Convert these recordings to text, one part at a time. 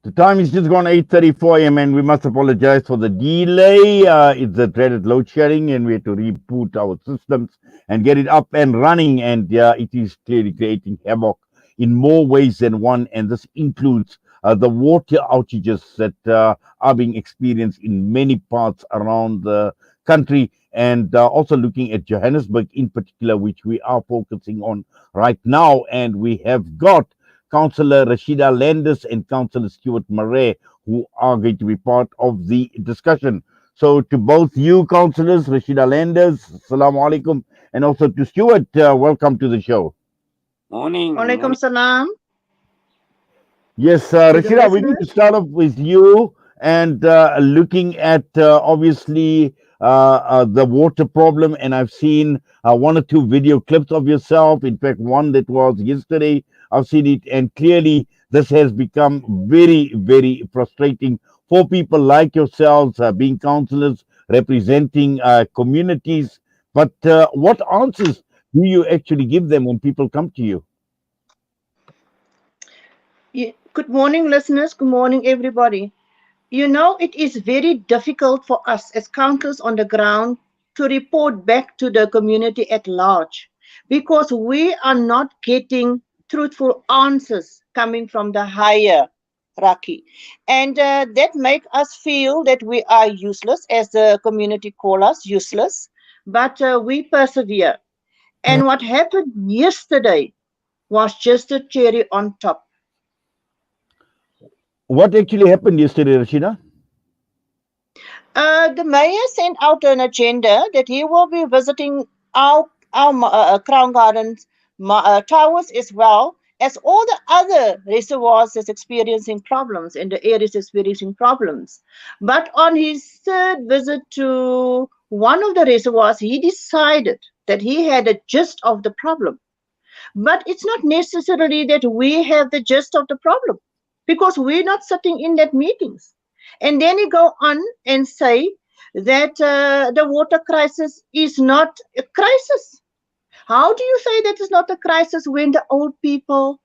The time is just gone 8:34 a.m. and we must apologize for the delay. It's the dreaded load shedding and we had to reboot our systems and get it up and running. And it is clearly creating havoc in more ways than one. And this includes the water outages that are being experienced in many parts around the country. And also looking at Johannesburg in particular, which we are focusing on right now. And we have got Councillor Rashieda Landis and Councillor Stuart Marais, who are going to be part of the discussion. So to both you, Councillors, Rashieda Landis, Assalamu alaikum, and also to Stuart, welcome to the show. Morning. Alaikum salam. Yes, Rashieda, we need to start off with you and looking at obviously the water problem. And I've seen one or two video clips of yourself. In fact, one that was yesterday. I've seen it, and clearly this has become very, very frustrating for people like yourselves, being councillors, representing communities. But what answers do you actually give them when people come to you? Good morning, listeners. Good morning, everybody. You know, it is very difficult for us as councillors on the ground to report back to the community at large because we are not getting truthful answers coming from the hierarchy. And that makes us feel that we are useless, as the community call us, useless. But we persevere. And what happened yesterday was just a cherry on top. What actually happened yesterday, Rashieda? The mayor sent out an agenda that he will be visiting our Crown Gardens towers as well as all the other reservoirs that's experiencing problems and the areas experiencing problems. But on his third visit to one of the reservoirs, he decided that he had a gist of the problem. But it's not necessarily that we have the gist of the problem because we're not sitting in that meetings. And then he go on and say that the water crisis is not a crisis. How do you say that it's not a crisis when the old people,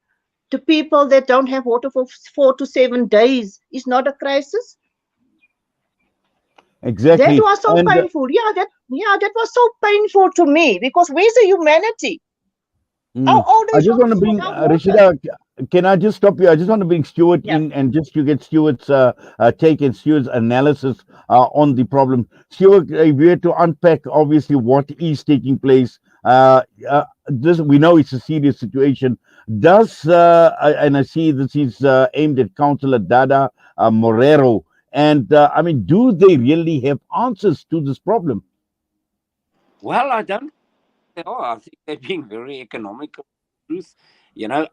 the people that don't have water for 4 to 7 days, is not a crisis? Exactly. That was so painful. That was so painful to me because where's the humanity? How old I is just want to bring Rashieda. Can I just stop you? I just want to bring Stuart in and just to get Stuart's take and Stuart's analysis on the problem. Stuart, if we had to unpack obviously what is taking place, this we know it's a serious situation. Does and I see this is aimed at Councillor Dada Morero, and I mean, do they really have answers to this problem? Well, I don't. I think they're being very economical. Truth,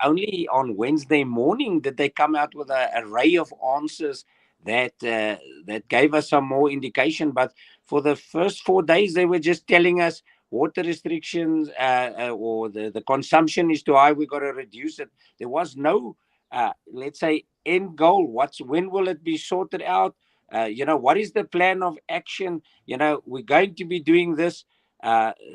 only on Wednesday morning did they come out with an array of answers that gave us some more indication. But for the first 4 days, they were just telling us water restrictions or the consumption is too high. We got to reduce it. There was no, let's say, end goal. When will it be sorted out? What is the plan of action? We're going to be doing this.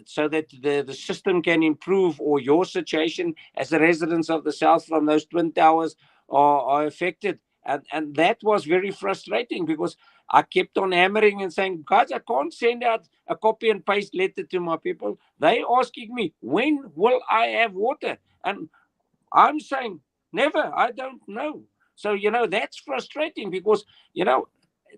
So that the system can improve, or your situation as a residents of the South from those twin towers are affected. And that was very frustrating because I kept on hammering and saying, guys, I can't send out a copy and paste letter to my people. They asking me, when will I have water? And I'm saying, never, I don't know. So, that's frustrating because,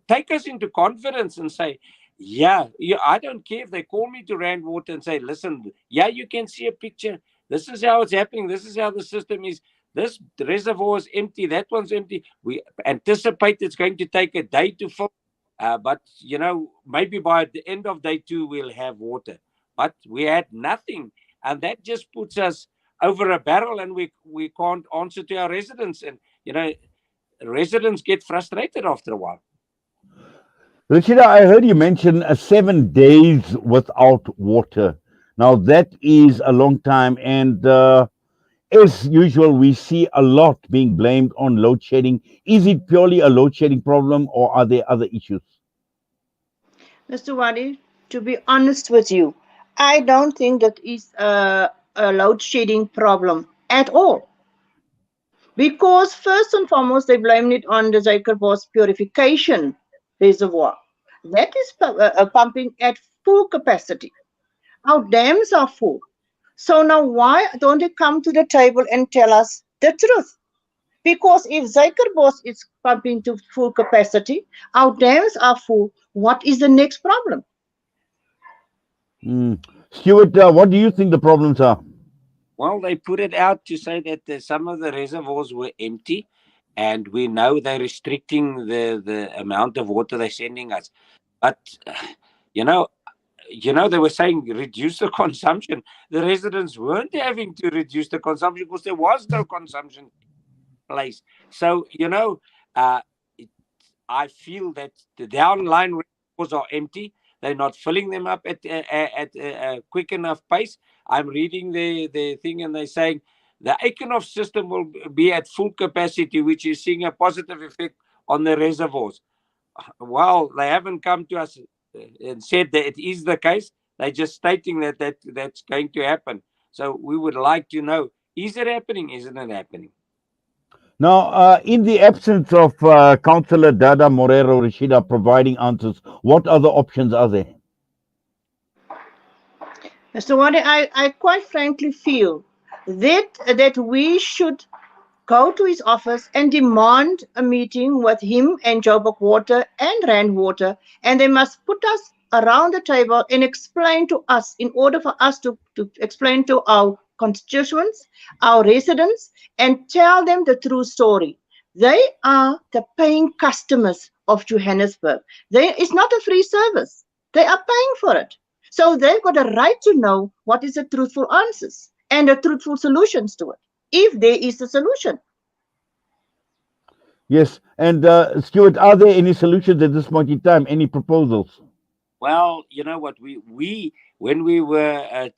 take us into confidence and say, yeah, I don't care if they call me to Rand Water and say, listen, you can see a picture. This is how it's happening. This is how the system is. This reservoir is empty. That one's empty. We anticipate it's going to take a day to fill. But, maybe by the end of day 2, we'll have water. But we had nothing. And that just puts us over a barrel and we can't answer to our residents. And, residents get frustrated after a while. Rashieda, I heard you mention 7 days without water. Now, that is a long time. And as usual, we see a lot being blamed on load shedding. Is it purely a load shedding problem or are there other issues? Mr. Wadee, to be honest with you, I don't think that is a load shedding problem at all. Because first and foremost, they blamed it on the Zuikerbosch purification reservoir. That is pumping at full capacity. Our dams are full. So now why don't they come to the table and tell us the truth? Because if Zuikerbosch is pumping to full capacity, our dams are full, what is the next problem? Stuart, what do you think the problems are? Well, they put it out to say that some of the reservoirs were empty, and we know they're restricting the amount of water they're sending us. But you know, they were saying reduce the consumption. The residents weren't having to reduce the consumption because there was no consumption place. So uh, it, I feel that the downline reservoirs are empty. They're not filling them up at a quick enough pace. I'm reading the thing, and they're saying the Econof system will be at full capacity, which is seeing a positive effect on the reservoirs. Well, they haven't come to us and said that it is the case. They're just stating that's going to happen. So we would like to know: is it happening? Isn't it happening? Now, in the absence of Councillor Dada Morero Rashieda providing answers, what other options are there? Mr. Wadee, I quite frankly feel that we should go to his office and demand a meeting with him and Joburg Water and Rand Water, and they must put us around the table and explain to us, in order for us to explain to our constituents, our residents, and tell them the true story. They are the paying customers of Johannesburg. It's not a free service. They are paying for it. So they've got a right to know what is the truthful answers and the truthful solutions to it, if there is a solution. Yes, and Stuart, are there any solutions at this point in time? Any proposals? Well, you know what, we when we were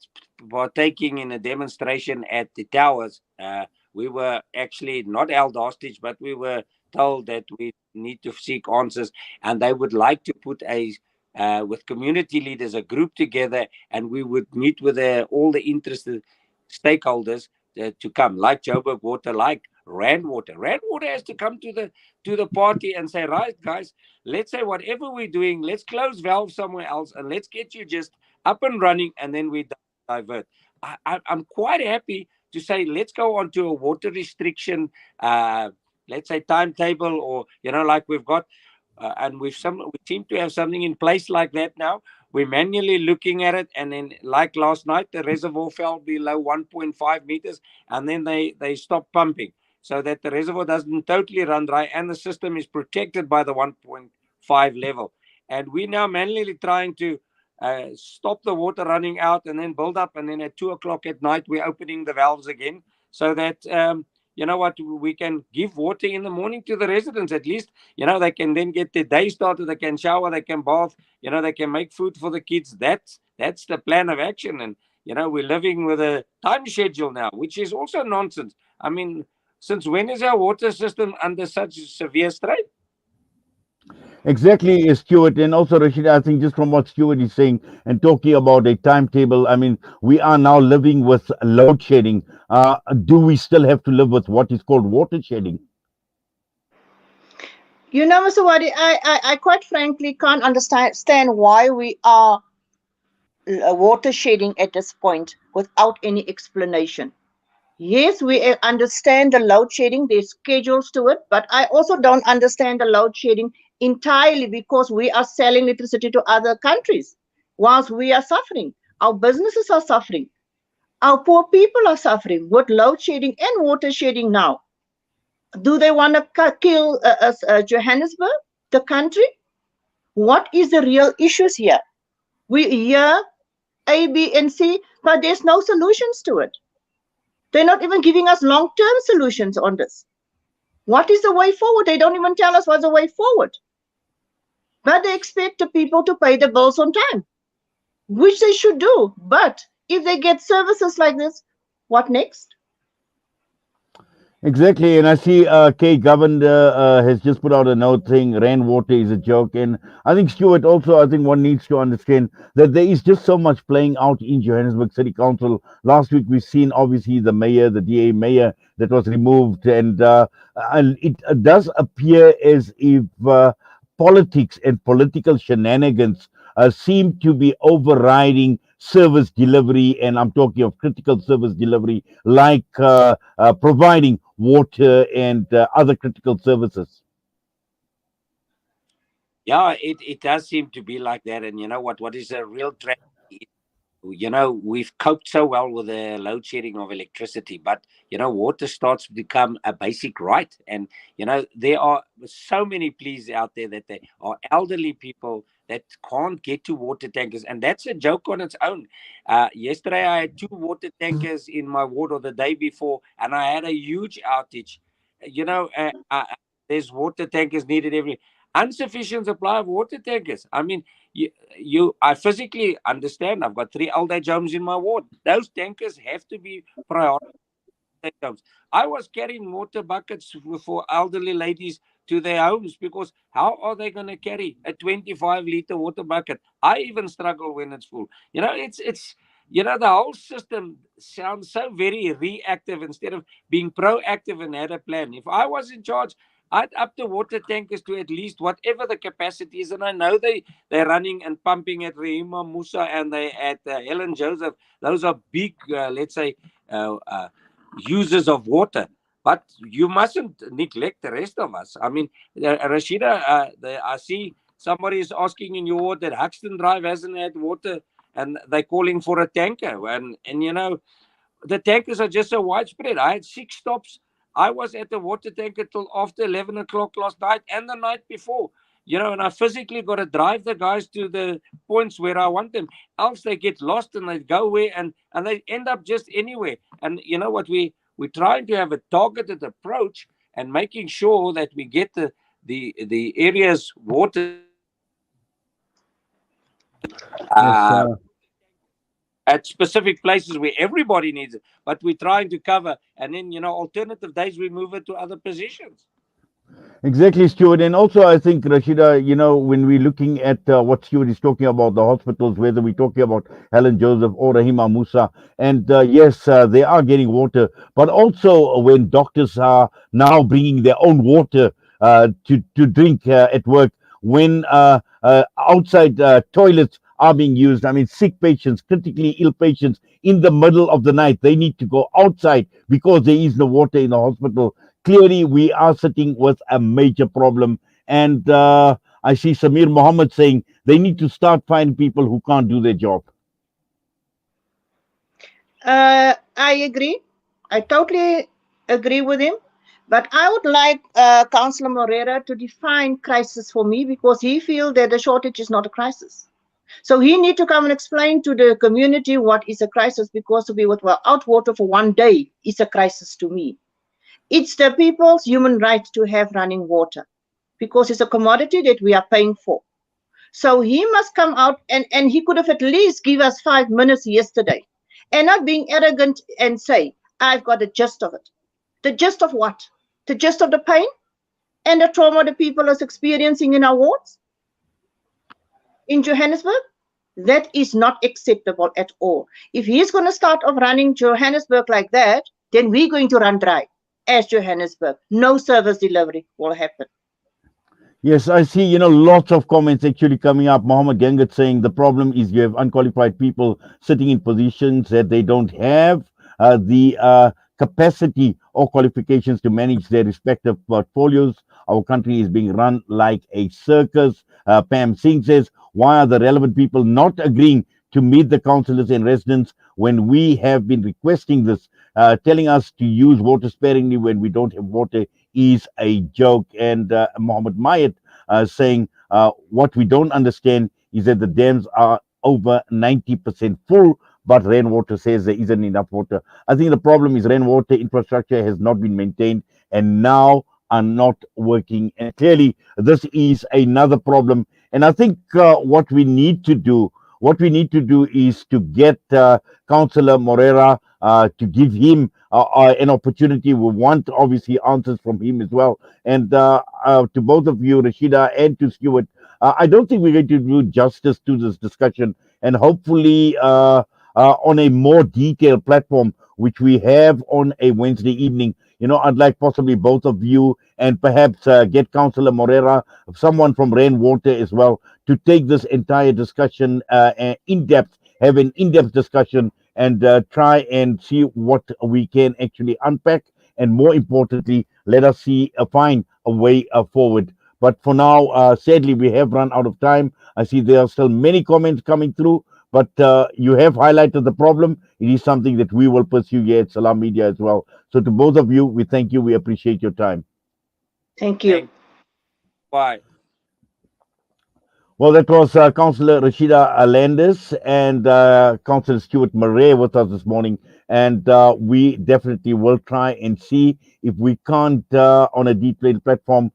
partaking in a demonstration at the towers, we were actually not held hostage, but we were told that we need to seek answers, and they would like to put a with community leaders a group together, and we would meet with all the interested stakeholders to come, like Joburg Water, like Rand Water. Rand Water has to come to the party and say, right, guys, let's say whatever we're doing, let's close valve somewhere else and let's get you just up and running, and then we divert. I'm quite happy to say let's go on to a water restriction, let's say timetable, or like we've got, and we seem to have something in place like that now. We're manually looking at it, and then like last night, the reservoir fell below 1.5 meters, and then they stopped pumping so that the reservoir doesn't totally run dry and the system is protected by the 1.5 level. And we're now manually trying to stop the water running out and then build up. And then at 2 o'clock at night, we're opening the valves again so that, we can give water in the morning to the residents. At least, they can then get their day started. They can shower, they can bath, they can make food for the kids. That's the plan of action. And, we're living with a time schedule now, which is also nonsense. I mean, since when is our water system under such severe strain? Exactly, Stuart, and also Rashid. I think just from what Stuart is saying and talking about a timetable, I mean, we are now living with load shedding. Do we still have to live with what is called water shedding? Mr. Wadee, I quite frankly can't understand why we are water shedding at this point without any explanation. Yes, we understand the load shedding, there's schedules to it, but I also don't understand the load shedding entirely, because we are selling electricity to other countries whilst we are suffering. Our businesses are suffering. Our poor people are suffering with load shedding and water shedding now. Do they want to kill Johannesburg, the country? What is the real issues here? We hear A, B, and C, but there's no solutions to it. They're not even giving us long-term solutions on this. What is the way forward? They don't even tell us what's the way forward. But they expect the people to pay the bills on time, which they should do. But if they get services like this, what next? Exactly, and I see K. Governor has just put out a note saying rainwater is a joke, and I think Stuart also. I think one needs to understand that there is just so much playing out in Johannesburg City Council. Last week we've seen obviously the mayor, the DA mayor that was removed, and it does appear as if politics and political shenanigans seem to be overriding service delivery, and I'm talking of critical service delivery like providing water and other critical services. Yeah, it does seem to be like that. And you know what is a real tragedy? We've coped so well with the load shedding of electricity, but water starts to become a basic right. And there are so many pleas out there that there are elderly people that can't get to water tankers, and that's a joke on its own. Yesterday I had two water tankers in my ward, or the day before, and I had a huge outage. There's water tankers needed every insufficient supply of water tankers. I mean, I physically understand. I've got 3 old age homes in my ward. Those tankers have to be prioritized. I was carrying water buckets for elderly ladies to their homes, because how are they going to carry a 25-liter water bucket? I even struggle when it's full. The whole system sounds so very reactive instead of being proactive and had a plan. If I was in charge, I'd up the water tankers to at least whatever the capacity is. And I know they're running and pumping at Rahima Musa, and they at Helen Joseph. Those are big, let's say, users of water. But you mustn't neglect the rest of us. I mean, Rashieda, I see somebody is asking in your ward that Huxton Drive hasn't had water, and they're calling for a tanker. And the tankers are just so widespread. I had 6 stops. I was at the water tanker till after 11 o'clock last night and the night before. And I physically got to drive the guys to the points where I want them. Else they get lost and they go where and they end up just anywhere. And you know what? We're trying to have a targeted approach and making sure that we get the areas water Yes, at specific places where everybody needs it, but we're trying to cover, and then alternative days we move it to other positions. exactly, Stuart. And also, I think, Rashieda, when we're looking at what Stuart is talking about, the hospitals, whether we're talking about Helen Joseph or Rahima Musa, and yes, they are getting water, but also when doctors are now bringing their own water to drink at work, when outside toilets are being used. I mean, sick patients, critically ill patients, in the middle of the night, they need to go outside because there is no water in the hospital. Clearly we are sitting with a major problem, and I see Samir Mohammed saying they need to start finding people who can't do their job. I agree. I totally agree with him. But I would like Councillor Morero to define crisis for me, because he feels that the shortage is not a crisis. So he need to come and explain to the community what is a crisis, because to be without water for one day is a crisis to me. It's the people's human right to have running water, because it's a commodity that we are paying for. So he must come out, and he could have at least give us 5 minutes yesterday, and not being arrogant and say, I've got the gist of it. The gist of what? The gist of the pain and the trauma the people are experiencing in our wards in Johannesburg? That is not acceptable at all. If he's going to start off running Johannesburg like that, then we're going to run dry as Johannesburg. No service delivery will happen. Yes, I see, lots of comments actually coming up. Mohammed Gangat saying the problem is you have unqualified people sitting in positions that they don't have the capacity or qualifications to manage their respective portfolios. Our country is being run like a circus. Pam Singh says, why are the relevant people not agreeing to meet the councillors and residents when we have been requesting this? Telling us to use water sparingly when we don't have water is a joke. And Mohammed Mayat saying what we don't understand is that the dams are over 90% full, but rainwater says there isn't enough water. I think the problem is rainwater infrastructure has not been maintained and now are not working. And clearly, this is another problem. And I think what we need to do is to get Councillor Morero to give him an opportunity. We want obviously answers from him as well. And to both of you, Rashieda and to Stuart, I don't think we're going to do justice to this discussion, and hopefully on a more detailed platform, which we have on a Wednesday evening. I'd like possibly both of you and perhaps get Councillor Morera, someone from Rainwater as well, to take this entire discussion in depth, have an in-depth discussion, and try and see what we can actually unpack, and more importantly, let us find a way forward. But for now, sadly, we have run out of time. I see there are still many comments coming through, but you have highlighted the problem. It is something that we will pursue here at Salam Media as well. So to both of you, we thank you. We appreciate your time. Thank you. Bye. Well, that was Councillor Rashieda Landis and Councillor Stuart Marais with us this morning. And we definitely will try and see if we can't, on a detailed platform,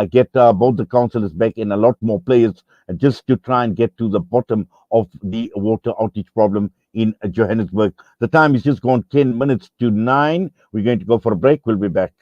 get both the councillors back in, a lot more players, just to try and get to the bottom of the water outage problem in Johannesburg. The time is just gone 10 minutes to 9. We're going to go for a break. We'll be back.